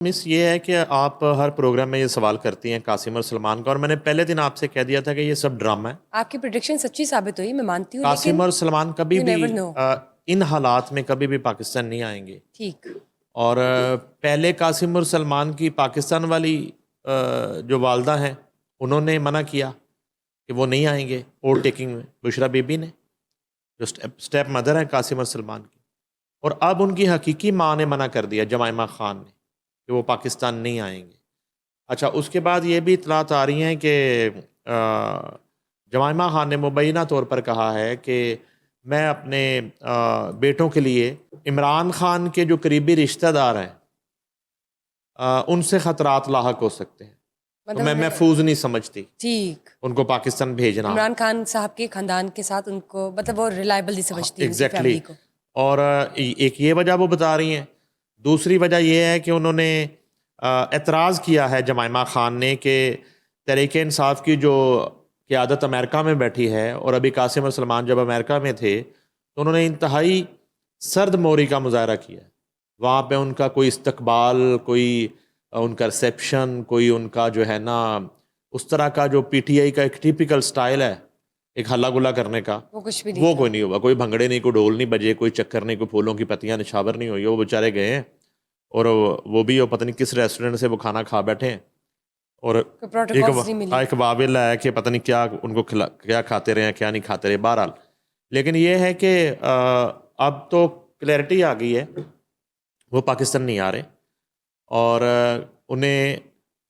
Miss ये है कि आप हर प्रोग्राम में ये सवाल करती हैं कासिम और सलमान का, और मैंने पहले दिन आपसे कह दिया था कि ये सब ड्रामा है। आपकी प्रेडिक्शन सच्ची साबित हुई, मैं मानती हूँ, कासिम लेकिन और सलमान कभी यू भी नेवर नो। इन हालात में कभी भी पाकिस्तान नहीं आएंगे। ठीक। और पहले कासिम और सलमान की पाकिस्तान वाली जो वालदा हैं उन्होंने मना किया कि वो नहीं आएंगे ओवर टेकिंग में, बुशरा बीबी ने, जो स्टेप मदर हैं कासिम और सलमान की। और अब उनकी हकीकी माँ ने मना कर दिया, जमाइमा खान ने, कि वो पाकिस्तान नहीं आएंगे। अच्छा, उसके बाद ये भी इतलात आ रही हैं कि जमाइमा खान ने मुबैना तौर पर कहा है कि मैं अपने बेटों के लिए इमरान खान के जो करीबी रिश्तेदार हैं उनसे ख़तरात लाहक हो सकते हैं, तो मैं मतलब महफूज नहीं समझती ठीक, उनको पाकिस्तान भेजना। इमरान खान साहब के खानदान के साथ उनको मतलब वो रिलायबल नहीं समझती उनकी एग्जैक्टली फैमिली को। और एक ये वजह वो बता रही हैं। दूसरी वजह ये है कि उन्होंने एतराज़ किया है जमाइमा खान ने कि तहरीक इंसाफ की जो क़यादत अमेरिका में बैठी है, और अभी कासिम और सलमान जब अमेरिका में थे तो उन्होंने इंतहाई सर्द मोरी का मुजाहरा किया। वहाँ पे उनका कोई इस्तकबाल, कोई उनका रिसेप्शन, कोई उनका जो है ना उस तरह का जो पीटीआई का एक टिपिकल स्टाइल है एक हल्ला गुल्ला करने का, वो कुछ भी नहीं वो था। कोई नहीं हुआ। कोई भंगड़े नहीं, कोई ढोल नहीं बजे, कोई चक्कर नहीं, कोई फूलों की पत्तियां निछावर नहीं हुई। वो बेचारे गए हैं और वो भी पता नहीं किस रेस्टोरेंट से वो खाना खा बैठे हैं, और कोई प्रोटोकॉल्स नहीं मिले। एक वाबिल है कि पता नहीं क्या उनको क्या खाते रहे, क्या नहीं खाते रहे, बहरहाल। लेकिन ये है कि अब तो क्लैरिटी आ गई है, वो पाकिस्तान नहीं आ रहे। और उन्हें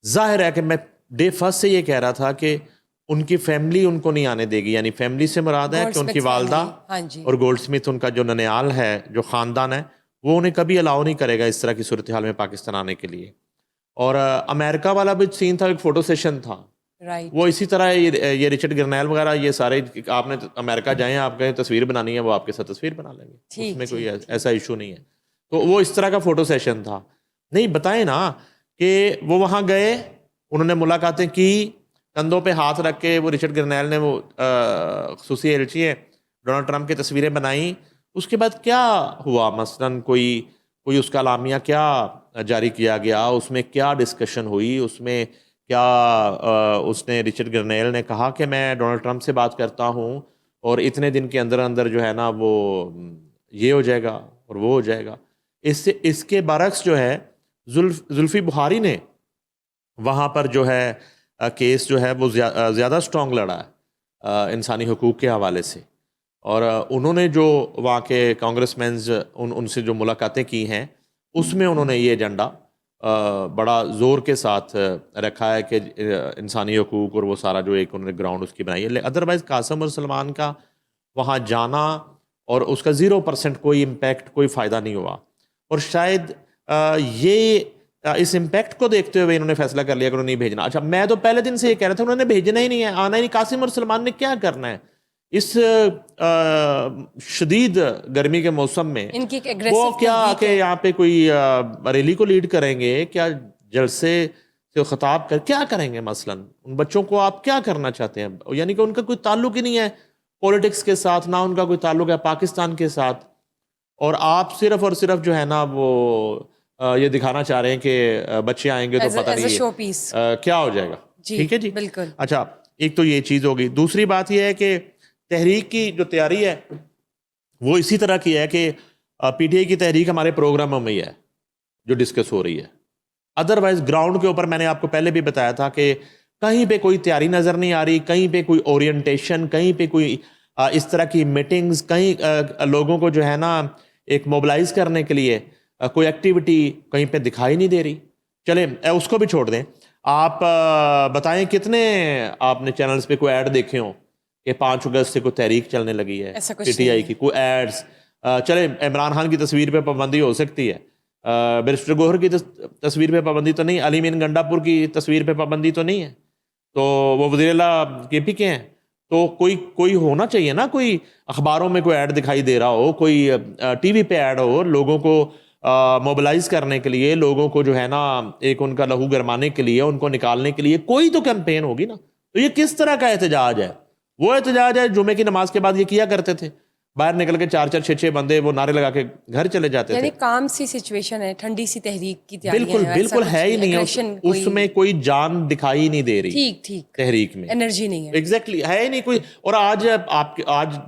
जाहिर है कि मैं डे फर्स्ट से ये कह रहा था कि उनकी फैमिली उनको नहीं आने देगी। यानी फैमिली से मुराद है कि उनकी वालदा हाँ जी। और गोल्डस्मिथ, उनका जो ननियाल है, जो ख़ानदान है, वो उन्हें कभी अलाउ नहीं करेगा इस तरह की सूरत हाल में पाकिस्तान आने के लिए। और अमेरिका वाला भी सीन था, एक फ़ोटो सेशन था, राइट। वो इसी तरह ये रिचर्ड गर्नैल वगैरह, ये सारे आपने अमेरिका जाएं, आपके तस्वीर बनानी है, वो आपके साथ तस्वीर बना लेंगे, उसमें कोई ऐसा इशू नहीं है। तो वो इस तरह का फ़ोटो सेशन था। नहीं, बताएं ना कि वो वहाँ गए, उन्होंने मुलाकातें की, कंधों पे हाथ रख के, वो रिचर्ड गर्नैल ने, वो खसूसी एलची है, डोनाल्ड ट्रंप की तस्वीरें बनाई। उसके बाद क्या हुआ? मसलन कोई कोई उसका अलामिया क्या जारी किया गया, उसमें क्या डिस्कशन हुई, उसमें क्या उसने, रिचर्ड गर्नैल ने कहा कि मैं डोनाल्ड ट्रंप से बात करता हूँ और इतने दिन के अंदर अंदर जो है ना वो ये हो जाएगा और वो हो जाएगा। इससे इसके बरक्स जो है जुल्फी बुखारी ने वहाँ पर जो है केस जो है वो ज़्यादा स्ट्रॉन्ग लड़ा है इंसानी हकूक़ के हवाले से। और उन्होंने जो वहाँ के कांग्रेसमैन्स उनसे जो मुलाकातें की हैं, उसमें उन्होंने ये एजेंडा बड़ा ज़ोर के साथ रखा है कि इंसानी हकूक़ और वो सारा जो एक उन्होंने ग्राउंड उसकी बनाई है। अदरवाइज़ कासिम और सलमान का वहाँ जाना और उसका 0% कोई इम्पैक्ट, कोई फ़ायदा नहीं हुआ। और शायद इस इम्पैक्ट को देखते हुए इन्होंने फैसला कर लिया कि उन्होंने नहीं भेजना। अच्छा, मैं तो पहले दिन से ये कह रहा था उन्होंने भेजना ही नहीं है, आना ही नहीं। कासिम और सलमान ने क्या करना है इस शदीद गर्मी के मौसम में? इनकी एक वो aggressive क्या तहरीक कि है। यहाँ पे कोई रैली को लीड करेंगे क्या? जलसे से खिताब कर क्या करेंगे? मसलन उन बच्चों को आप क्या करना चाहते हैं? यानी कि उनका कोई ताल्लुक ही नहीं है पॉलिटिक्स के साथ, ना उनका कोई ताल्लुक है पाकिस्तान के साथ, और आप सिर्फ और सिर्फ जो है ना वो ये दिखाना चाह रहे हैं कि बच्चे आएंगे तो पता नहीं शो पीस। क्या हो जाएगा। ठीक है जी, बिल्कुल। अच्छा, एक तो ये चीज़ होगी। दूसरी बात यह है कि तहरीक की जो तैयारी है वो इसी तरह की है कि पीटीआई की तहरीक हमारे प्रोग्रामों में ही है जो डिस्कस हो रही है। अदरवाइज ग्राउंड के ऊपर मैंने आपको पहले भी बताया था कि कहीं पे कोई तैयारी नज़र नहीं आ रही, कहीं पे कोई ओरिएंटेशन, कहीं पे कोई इस तरह की मीटिंग्स, कहीं लोगों को जो है ना एक मोबिलाइज करने के लिए कोई एक्टिविटी कहीं पे दिखाई नहीं दे रही। चले उसको भी छोड़ दें। आप बताएं कितने आपने चैनल्स पे कोई ऐड देखे हो कि 5 अगस्त से कोई तहरीक चलने लगी है पीटीआई की, कोई एड्स? चले इमरान खान की तस्वीर पे पाबंदी हो सकती है, बैरिस्टर गोहर की तस्वीर पे पाबंदी तो नहीं, अली मीन गंडापुर की तस्वीर पे पाबंदी तो नहीं है, तो वो वज़ीर-ए-आला केपी के हैं, तो कोई होना चाहिए ना, कोई अखबारों में कोई ऐड दिखाई दे रहा हो, कोई टीवी पे ऐड हो, लोगों को मोबिलाइज करने के लिए, लोगों को जो है ना एक उनका लहू गरमाने के लिए, उनको निकालने के लिए कोई तो कैंपेन होगी ना। तो ये किस तरह का एहतजाज है? वो एहतजाज है जुमे की नमाज के बाद ये किया करते थे, बाहर निकल के 4-4 6-6 बंदे वो नारे लगा के घर चले जाते यानी थे। काम सी सिचुएशन है, ठंडी सी तहरीक की तैयारी बिल्कुल है, बिल्कुल है ही नहीं है aggression उसमें कोई जान दिखाई नहीं दे रही ठीक ठीक तहरीक में, एनर्जी नहीं है। एग्जैक्टली है ही नहीं कोई। और आज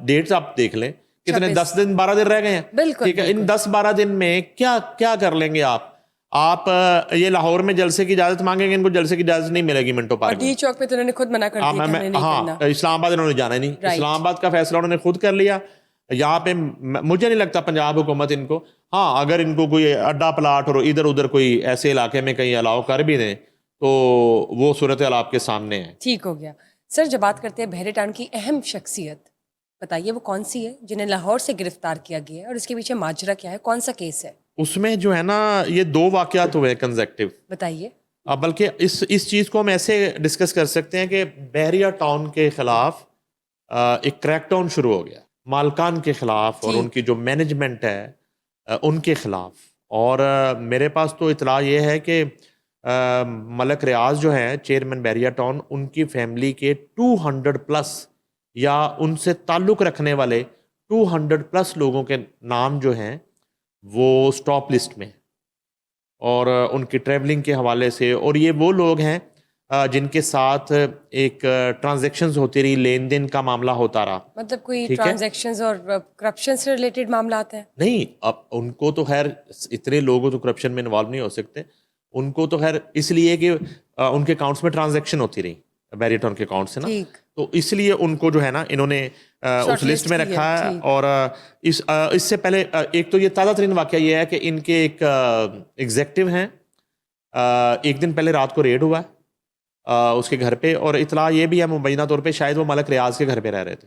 डेट्स आप देख लें कितने 10 दिन 12 दिन रह गए हैं, बिल्कुल, ठीक है। इन 10-12 दिन में क्या क्या कर लेंगे आप ये लाहौर में जलसे की इजाजत मांगेंगे, इनको जलसे की इजाजत नहीं मिलेगी मिंटो और पार्क में। डी चौक पे तो उन्होंने खुद मना कर दिया कि हमने नहीं करना। हाँ, इस्लामाबाद इन्होंने जाना ही नहीं, इस्लामाबाद का फैसला उन्होंने खुद कर लिया। यहाँ पे मुझे नहीं लगता पंजाब हुकूमत इनको, हाँ अगर इनको कोई अड्डा प्लाट और इधर उधर कोई ऐसे इलाके में कहीं अलाउ कर भी दें तो वो सूरत हाल आपके सामने है। ठीक हो गया। सर जब बात करते हैं बहरे टाउन की अहम शख्सियत, बताइए वो कौन सी है जिन्हें लाहौर से गिरफ्तार किया गया है और इसके पीछे माजरा क्या है, कौन सा केस है? उसमें जो है ना ये 2 वाकयात हुए कंसेक्टिव। बताइए। बल्कि इस चीज़ को हम ऐसे डिस्कस कर सकते हैं कि बहरिया टाउन के खिलाफ एक क्रैकडाउन शुरू हो गया, मालकान के खिलाफ और उनकी जो मैनेजमेंट है उनके खिलाफ। और मेरे पास तो इतला ये है कि मलक रियाज जो हैं चेयरमैन बहरिया टाउन, उनकी फैमिली के 200 प्लस या उनसे ताल्लुक़ रखने वाले 200 प्लस लोगों के नाम जो हैं वो स्टॉप लिस्ट में, और उनकी ट्रैवलिंग के हवाले से। और ये वो लोग हैं जिनके साथ एक ट्रांजैक्शंस होती रही, लेन देन का मामला होता रहा। मतलब कोई ठीक है? ट्रांजैक्शंस और करप्शन से रिलेटेड मामला आते हैं? नहीं, अब उनको तो खैर इतने लोग तो करप्शन में इन्वॉल्व नहीं हो सकते, उनको तो खैर इसलिए कि उनके अकाउंट्स में ट्रांजैक्शन होती रही, बहरिया टाउन के अकाउंट से ना, ठीक। तो इसलिए उनको जो है ना इन्होंने उस लिस्ट में रखा है। और इससे पहले एक तो ये ताज़ा तरीन वाक़या ये है कि इनके एक एग्जेक्टिव हैं, एक दिन पहले रात को रेड हुआ है उसके घर पे, और इतला ये भी है मुबैना तौर पे शायद वो मलक रियाज के घर पे रह रहे थे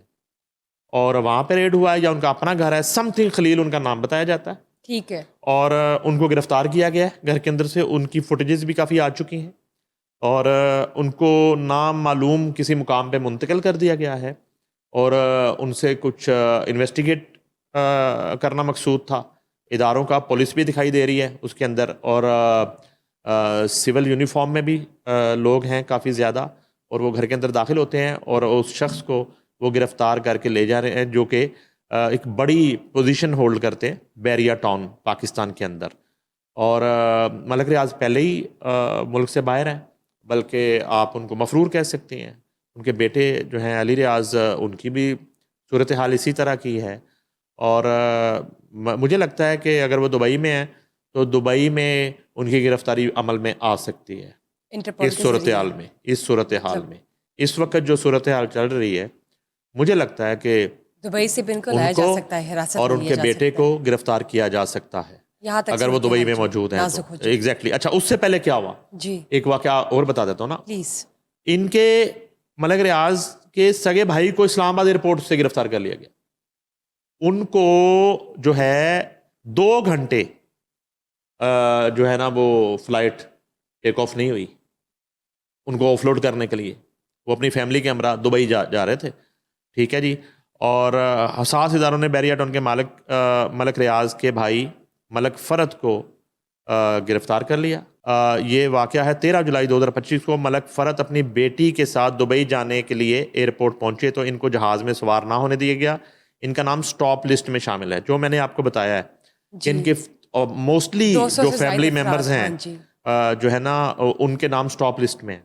और वहाँ पे रेड हुआ है, या उनका अपना घर है, समथिंग खलील उनका नाम बताया जाता है। ठीक है। और उनको गिरफ्तार किया गया है घर के अंदर से, उनकी फुटेजेस भी काफ़ी आ चुकी हैं और उनको नाम मालूम किसी मुकाम पे मुंतकिल कर दिया गया है और उनसे कुछ इन्वेस्टिगेट करना मकसूद था। इदारों का पुलिस भी दिखाई दे रही है उसके अंदर, और सिविल यूनिफॉर्म में भी लोग हैं काफ़ी ज़्यादा, और वो घर के अंदर दाखिल होते हैं और उस शख्स को वो गिरफ़्तार करके ले जा रहे हैं जो कि एक बड़ी पोजीशन होल्ड करते हैं बहरिया टाउन पाकिस्तान के अंदर। और मलक रियाज पहले ही मुल्क से बाहर हैं, बल्कि आप उनको मफरूर कह सकती हैं। उनके बेटे जो हैं अली रियाज, उनकी भी सूरत हाल इसी तरह की है। और मुझे लगता है कि अगर वो दुबई में है तो दुबई में उनकी गिरफ्तारी अमल में आ सकती है इस सूरत हाल में। इस वक्त जो सूरत हाल चल रही है, मुझे लगता है कि दुबई से बिल्कुल लाया जा सकता है, हिरासत और में उनके लिया जा बेटे सकता है। को गिरफ्तार किया जा सकता है यहाँ तक अगर वो दुबई में मौजूद हैं नाजुक हो तो। जाए। एग्जैक्टली। अच्छा, उससे पहले क्या हुआ, जी एक वाकया और बता देता हूँ ना प्लीज। इनके मलक रियाज के सगे भाई को इस्लामाबाद एयरपोर्ट से गिरफ्तार कर लिया गया। उनको जो है 2 घंटे जो है ना वो फ्लाइट टेक ऑफ नहीं हुई उनको ऑफलोड करने के लिए। वो अपनी फैमिली के हमरा दुबई जा रहे थे, ठीक है जी। और हसास इदारों ने बहरिया टाउन के मलक रियाज के भाई मलक फ़रद को गिरफ्तार कर लिया। ये वाक़या है 13 जुलाई 2025 को। मलक फ़रद अपनी बेटी के साथ दुबई जाने के लिए एयरपोर्ट पहुंचे तो इनको जहाज़ में सवार ना होने दिया गया। इनका नाम स्टॉप लिस्ट में शामिल है, जो मैंने आपको बताया है कि इनके मोस्टली जो फैमिली मेम्बर्स हैं जो है ना उनके नाम स्टॉप लिस्ट में है।